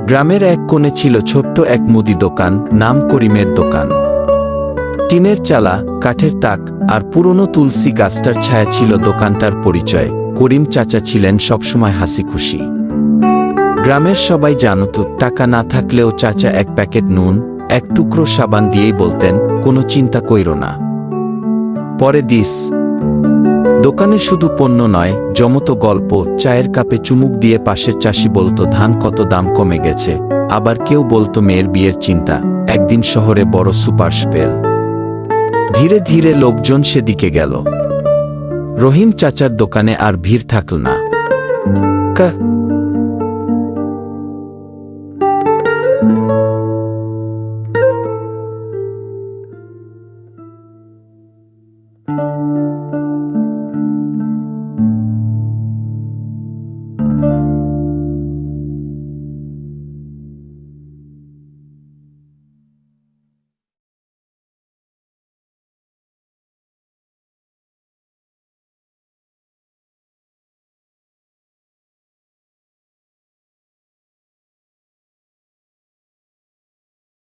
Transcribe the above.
গ্রামের এক কোণে ছিল ছোট্ট এক মুদি দোকান, নাম করিমের দোকান। টিনের চালা, কাঠের তাক আর পুরনো তুলসী গাছটার ছায়া ছিল দোকানটার পরিচয়। করিম চাচা ছিলেন সবসময় হাসি খুশি। গ্রামের সবাই জানত, টাকা না থাকলেও চাচা এক প্যাকেট নুন, এক টুকরো সাবান দিয়েই বলতেন, কোনো চিন্তা কইরো না, পরে দিস। দোকানে শুধু পণ্য নয়, জমতো গল্প। চায়ের কাপে চুমুক দিয়ে পাশের চাষি বলতো, ধান কত দাম কমে গেছে। আবার কেউ বলতো, মেয়ের বিয়ের চিন্তা, একদিন শহরে বড় সুপার স্পেল। ধীরে ধীরে লোকজন সেদিকে গেল। রহিম চাচার দোকানে আর ভিড় থাকল না।